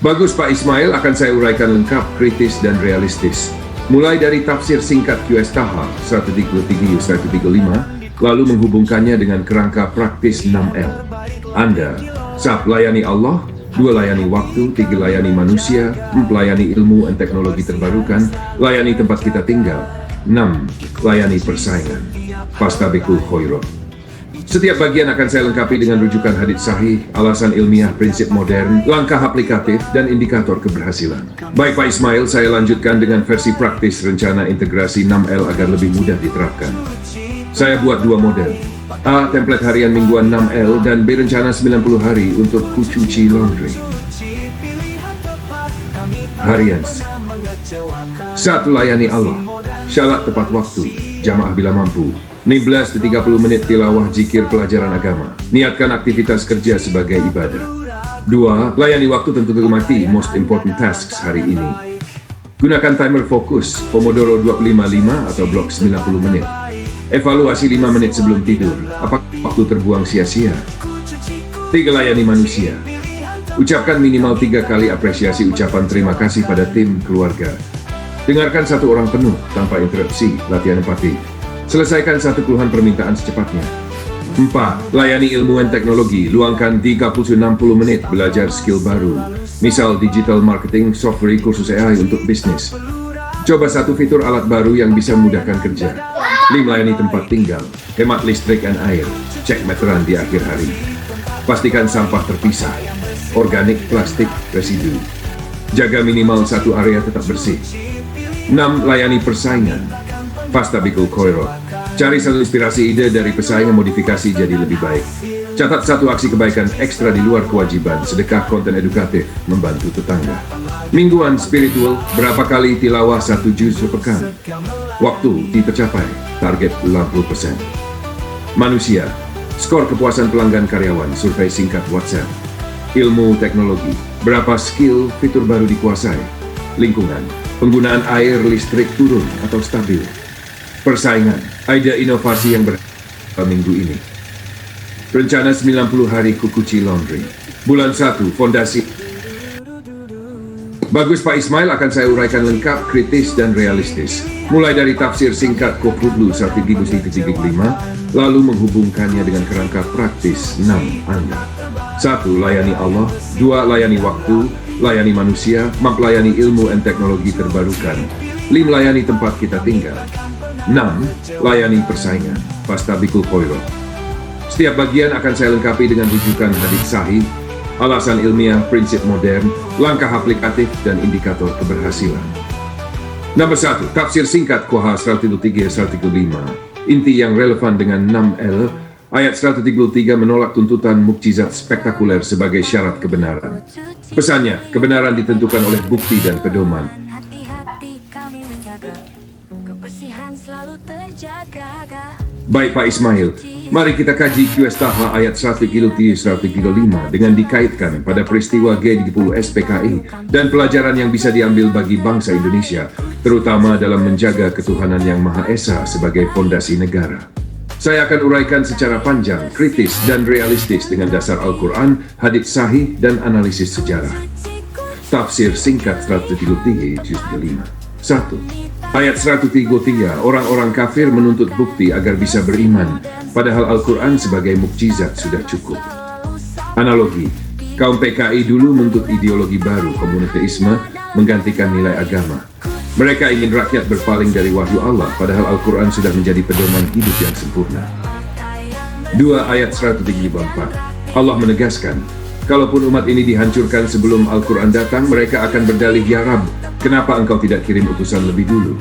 Bagus Pak Ismail, akan saya uraikan lengkap, kritis, dan realistis. Mulai dari tafsir singkat QS Taha 133-135, lalu menghubungkannya dengan kerangka praktis 6L. Anda, 1. Layani Allah, 2. Layani waktu, 3. Layani manusia, 4. Layani ilmu dan teknologi terbarukan, layani tempat kita tinggal, 6. Layani persaingan. Fastabiqul khairat. Setiap bagian akan saya lengkapi dengan rujukan hadits sahih, alasan ilmiah, prinsip modern, langkah aplikatif, dan indikator keberhasilan. Baik Pak Ismail, saya lanjutkan dengan versi praktis rencana integrasi 6L agar lebih mudah diterapkan. Saya buat 2 model. A. Template harian mingguan 6L, dan B. Rencana 90 hari untuk cuci laundry. Harian. 1. Layani Allah. Syarat tepat waktu, jamaah bila mampu. 15-30 menit tilawah zikir pelajaran agama. Niatkan aktivitas kerja sebagai ibadah. 2. Layani waktu tentu mati most important tasks hari ini. Gunakan timer fokus, Pomodoro 25-5 atau blok 90 menit. Evaluasi 5 menit sebelum tidur. Apakah waktu terbuang sia-sia? 3. Layani manusia. Ucapkan minimal 3 kali apresiasi ucapan terima kasih pada tim keluarga. Dengarkan 1 orang penuh tanpa interupsi, latihan empati. Selesaikan 1 keluhan permintaan secepatnya. 4. Layani ilmu dan teknologi. Luangkan 30-60 menit belajar skill baru. Misal digital marketing, software, kursus AI untuk bisnis. Coba 1 fitur alat baru yang bisa memudahkan kerja. 5. Layani tempat tinggal. Hemat listrik dan air. Cek meteran di akhir hari. Pastikan sampah terpisah. Organik, plastik, residu. Jaga minimal 1 area tetap bersih. 6. Layani persaingan. Fastabiqul khairat. Cari 1 inspirasi ide dari pesaing yang modifikasi jadi lebih baik. Catat 1 aksi kebaikan ekstra di luar kewajiban, sedekah, konten edukatif, membantu tetangga. Mingguan spiritual, berapa kali tilawah 1 juz sepekan. Waktu tercapai, target 60%. Manusia, skor kepuasan pelanggan karyawan, survei singkat WhatsApp. Ilmu teknologi, berapa skill fitur baru dikuasai. Lingkungan, penggunaan air listrik turun atau stabil. Persaingan, ada inovasi yang berhasil minggu ini. Rencana 90 hari cuci laundry. Bulan 1, fondasi. Bagus Pak Ismail, akan saya uraikan lengkap, kritis, dan realistis. Mulai dari tafsir singkat Qur'an 1-5, lalu menghubungkannya dengan kerangka praktis 6 Anda. 1. Layani Allah. 2. Layani waktu, layani manusia, layani ilmu dan teknologi terbarukan. 5. Layani tempat kita tinggal. 6. Layani persaingan. Fastabiqul khairat. Setiap bagian akan saya lengkapi dengan rujukan hadits sahih, alasan ilmiah, prinsip modern, langkah aplikatif, dan indikator keberhasilan. Nomor 1. Tafsir singkat Qaha 133-135. Inti yang relevan dengan 6L. Ayat 133 menolak tuntutan mukjizat spektakuler sebagai syarat kebenaran. Pesannya, kebenaran ditentukan oleh bukti dan pedoman. Baik Pak Ismail, mari kita kaji QS Taha ayat 1-135 dengan dikaitkan pada peristiwa G30 SPKI dan pelajaran yang bisa diambil bagi bangsa Indonesia, terutama dalam menjaga ketuhanan yang Maha Esa sebagai fondasi negara. Saya akan uraikan secara panjang, kritis, dan realistis dengan dasar Al-Quran, hadits sahih, dan analisis sejarah. Tafsir singkat 133 juz 5. 1. Ayat 133, orang-orang kafir menuntut bukti agar bisa beriman, padahal Al-Quran sebagai mukjizat sudah cukup. Analogi, kaum PKI dulu menuntut ideologi baru, komuniteisme, menggantikan nilai agama. Mereka ingin rakyat berpaling dari wahyu Allah, padahal Al-Quran sudah menjadi pedoman hidup yang sempurna. 2. Ayat 134, Allah menegaskan, kalaupun umat ini dihancurkan sebelum Al-Quran datang, mereka akan berdalih, ya Rab, kenapa engkau tidak kirim utusan lebih dulu?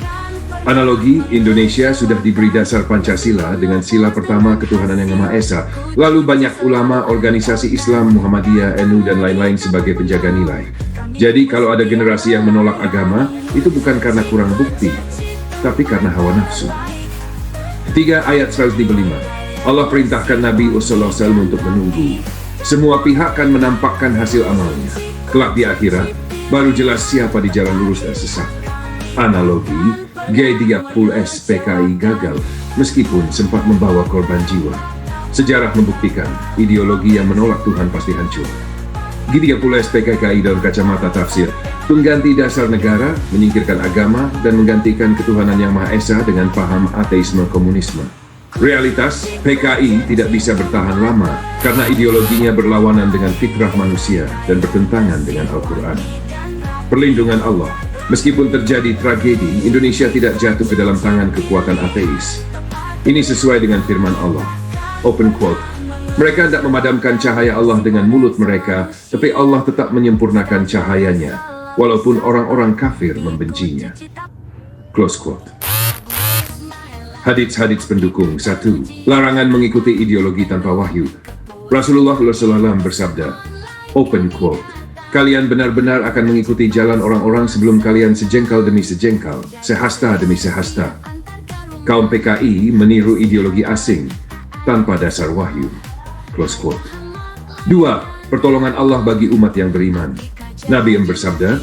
Analogi, Indonesia sudah diberi dasar Pancasila dengan sila pertama ketuhanan yang Maha Esa. Lalu banyak ulama, organisasi Islam, Muhammadiyah, NU, dan lain-lain sebagai penjaga nilai. Jadi kalau ada generasi yang menolak agama, itu bukan karena kurang bukti, tapi karena hawa nafsu. 3. Ayat 135, Allah perintahkan Nabi SAW untuk menunggu. Semua pihak akan menampakkan hasil amalnya. Kelak di akhirat, baru jelas siapa di jalan lurus dan sesat. Analogi, G30 SPKI gagal meskipun sempat membawa korban jiwa. Sejarah membuktikan ideologi yang menolak Tuhan pasti hancur. G30S PKKI dalam kacamata tafsir, pengganti dasar negara, menyingkirkan agama, dan menggantikan ketuhanan yang Maha Esa dengan paham ateisme komunisme. Realitas, PKI tidak bisa bertahan lama karena ideologinya berlawanan dengan fitrah manusia dan bertentangan dengan Al-Quran. Perlindungan Allah. Meskipun terjadi tragedi, Indonesia tidak jatuh ke dalam tangan kekuatan ateis. Ini sesuai dengan firman Allah. Open quote. Mereka tidak memadamkan cahaya Allah dengan mulut mereka, tapi Allah tetap menyempurnakan cahayanya, walaupun orang-orang kafir membencinya. Close quote. Hadits-hadits pendukung. 1. Larangan mengikuti ideologi tanpa wahyu. Rasulullah SAW bersabda, open quote, kalian benar-benar akan mengikuti jalan orang-orang sebelum kalian sejengkal demi sejengkal, sehasta demi sehasta. Kaum PKI meniru ideologi asing tanpa dasar wahyu. Close quote. 2. Pertolongan Allah bagi umat yang beriman. Nabi yang bersabda,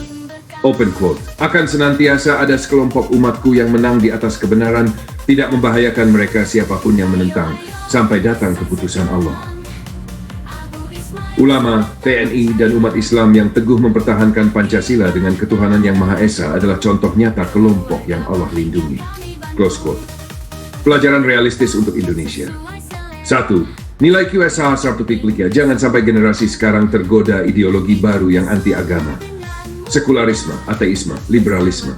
open quote, akan senantiasa ada sekelompok umatku yang menang di atas kebenaran, tidak membahayakan mereka siapapun yang menentang, sampai datang keputusan Allah. Ulama, TNI, dan umat Islam yang teguh mempertahankan Pancasila dengan ketuhanan yang Maha Esa adalah contoh nyata kelompok yang Allah lindungi. Close quote. Pelajaran realistis untuk Indonesia. 1. Nilai QSH Sabtu Piklikia, jangan sampai generasi sekarang tergoda ideologi baru yang anti-agama. Sekularisme, ateisme, liberalisme.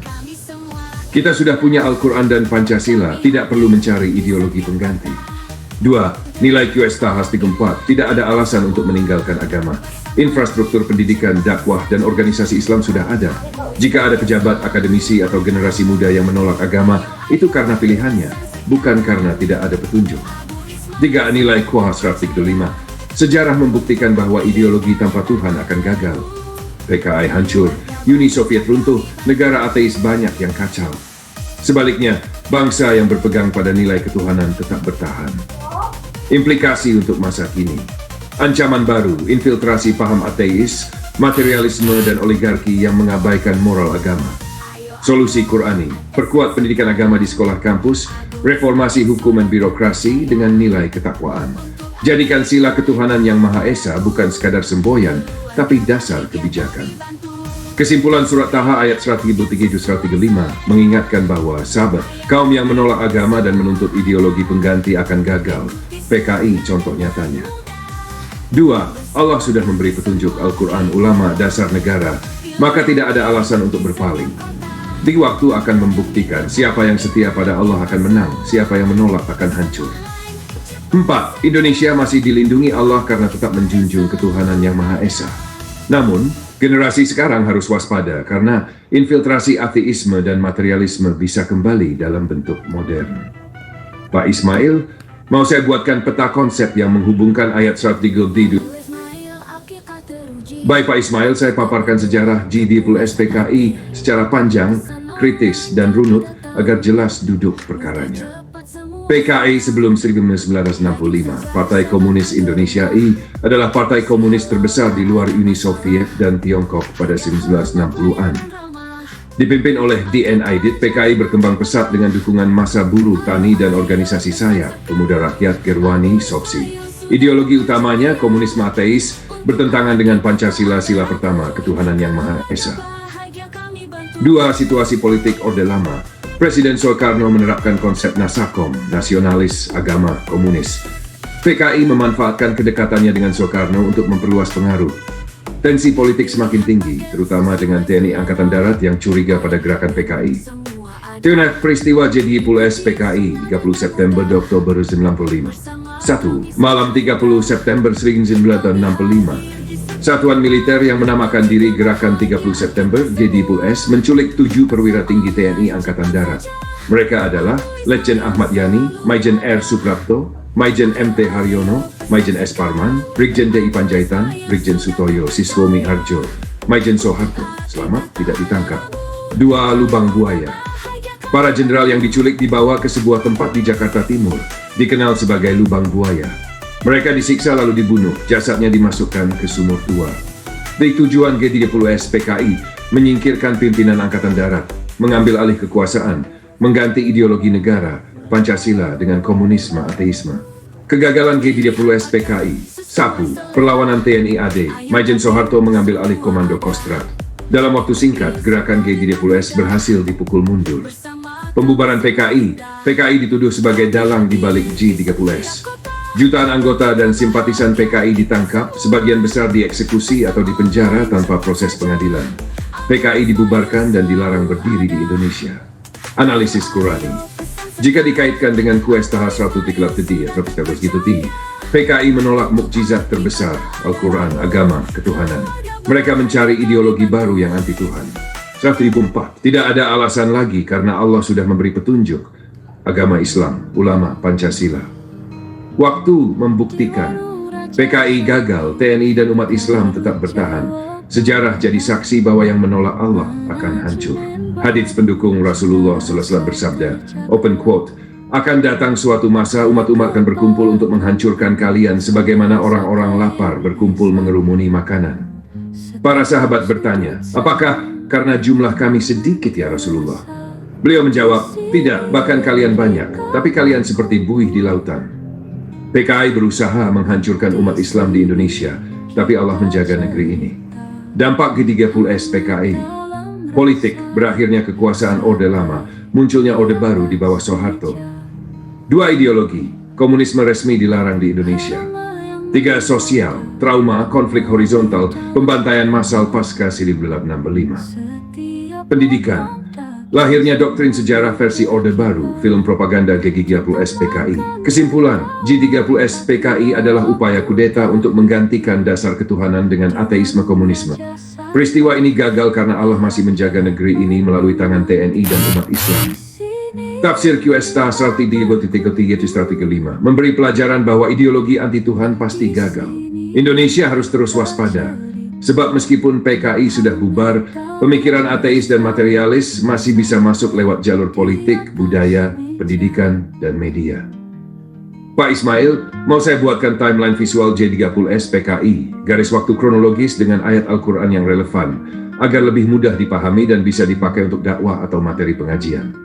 Kita sudah punya Al-Quran dan Pancasila, tidak perlu mencari ideologi pengganti. 2. Nilai QS Tahas 34, tidak ada alasan untuk meninggalkan agama. Infrastruktur pendidikan, dakwah, dan organisasi Islam sudah ada. Jika ada pejabat, akademisi, atau generasi muda yang menolak agama, itu karena pilihannya, bukan karena tidak ada petunjuk. 3. Nilai Quhas 135, sejarah membuktikan bahwa ideologi tanpa Tuhan akan gagal. PKI hancur, Uni Soviet runtuh, negara ateis banyak yang kacau. Sebaliknya, bangsa yang berpegang pada nilai ketuhanan tetap bertahan. Implikasi untuk masa kini. Ancaman baru, infiltrasi paham ateis, materialisme, dan oligarki yang mengabaikan moral agama. Solusi Qurani, perkuat pendidikan agama di sekolah kampus, reformasi hukum dan birokrasi dengan nilai ketakwaan. Jadikan sila ketuhanan yang Maha Esa bukan sekadar semboyan, tapi dasar kebijakan. Kesimpulan surat Taha ayat 133-135 mengingatkan bahwa sahabat, kaum yang menolak agama dan menuntut ideologi pengganti akan gagal. PKI contoh nyatanya. 2. Allah sudah memberi petunjuk Al-Quran ulama dasar negara, maka tidak ada alasan untuk berpaling. Di waktu akan membuktikan siapa yang setia pada Allah akan menang, siapa yang menolak akan hancur. 4. Indonesia masih dilindungi Allah karena tetap menjunjung ketuhanan yang Maha Esa. Namun, generasi sekarang harus waspada karena infiltrasi ateisme dan materialisme bisa kembali dalam bentuk modern. Pak Ismail, mau saya buatkan peta konsep yang menghubungkan ayat 133. Baik Pak Ismail, saya paparkan sejarah G30S PKI secara panjang, kritis, dan runut agar jelas duduk perkaranya. PKI sebelum 1965, Partai Komunis Indonesia I, adalah partai komunis terbesar di luar Uni Soviet dan Tiongkok pada 1960-an. Dipimpin oleh D.N. Aidit, PKI berkembang pesat dengan dukungan massa buruh, tani, dan organisasi sayap, pemuda rakyat Gerwani, Sopsi. Ideologi utamanya, komunisme ateis, bertentangan dengan Pancasila sila pertama, ketuhanan yang Maha Esa. 2. Situasi politik Orde Lama. Presiden Soekarno menerapkan konsep Nasakom, nasionalis, agama, komunis. PKI memanfaatkan kedekatannya dengan Soekarno untuk memperluas pengaruh. Tensi politik semakin tinggi, terutama dengan TNI Angkatan Darat yang curiga pada gerakan PKI. Teonet peristiwa G30S PKI 30 September 1995. 1. Malam 30 September 1965. Satuan militer yang menamakan diri Gerakan 30 September G30S menculik 7 perwira tinggi TNI Angkatan Darat. Mereka adalah Letjen Ahmad Yani, Maijen R. Suprapto, Maijen M.T. Haryono, Maijen S. Parman, Brigjen D.I. Panjaitan, Brigjen Sutoyo Siswomi Harjo, Maijen Soeharto, selamat tidak ditangkap. 2. Lubang Buaya. Para jenderal yang diculik dibawa ke sebuah tempat di Jakarta Timur, dikenal sebagai Lubang Buaya. Mereka disiksa lalu dibunuh, jasadnya dimasukkan ke sumur tua. Tujuan G30S PKI menyingkirkan pimpinan Angkatan Darat, mengambil alih kekuasaan, mengganti ideologi negara, Pancasila dengan komunisme ateisme. Kegagalan G30S PKI. 1. Perlawanan TNI AD. Maijen Soeharto mengambil alih komando Kostrad. Dalam waktu singkat, gerakan G30S berhasil dipukul mundur. Pembubaran PKI. PKI dituduh sebagai dalang di balik G30S. Jutaan anggota dan simpatisan PKI ditangkap, sebagian besar dieksekusi atau dipenjara tanpa proses pengadilan. PKI dibubarkan dan dilarang berdiri di Indonesia. Analisis Qurani. Jika dikaitkan dengan Kuesta Hasratul Tiklab Tedi atau Tedi, PKI menolak mukjizat terbesar, Al-Quran, agama, ketuhanan. Mereka mencari ideologi baru yang anti Tuhan. 104. Tidak ada alasan lagi karena Allah sudah memberi petunjuk. Agama Islam, ulama, Pancasila. Waktu membuktikan. PKI gagal, TNI dan umat Islam tetap bertahan. Sejarah jadi saksi bahwa yang menolak Allah akan hancur. Hadits pendukung Rasulullah SAW bersabda, open quote, akan datang suatu masa umat-umat akan berkumpul untuk menghancurkan kalian sebagaimana orang-orang lapar berkumpul mengerumuni makanan. Para sahabat bertanya, apakah karena jumlah kami sedikit ya Rasulullah? Beliau menjawab, tidak, bahkan kalian banyak, tapi kalian seperti buih di lautan. PKI berusaha menghancurkan umat Islam di Indonesia, tapi Allah menjaga negeri ini. Dampak G30S PKI. Politik, berakhirnya kekuasaan Orde Lama, munculnya Orde Baru di bawah Soeharto. 2. Ideologi, komunisme resmi dilarang di Indonesia. 3. Sosial, trauma, konflik horizontal, pembantaian massal pasca 1965. Pendidikan, lahirnya doktrin sejarah versi Orde Baru, film propaganda G30S PKI. Kesimpulan, G30S PKI adalah upaya kudeta untuk menggantikan dasar ketuhanan dengan ateisme komunisme. Peristiwa ini gagal karena Allah masih menjaga negeri ini melalui tangan TNI dan umat Islam. Tafsir Kuesta 1.3.3.5 memberi pelajaran bahwa ideologi anti Tuhan pasti gagal. Indonesia harus terus waspada. Sebab meskipun PKI sudah bubar, pemikiran ateis dan materialis masih bisa masuk lewat jalur politik, budaya, pendidikan, dan media. Pak Ismail, mau saya buatkan timeline visual G30S PKI, garis waktu kronologis dengan ayat Al-Quran yang relevan, agar lebih mudah dipahami dan bisa dipakai untuk dakwah atau materi pengajian.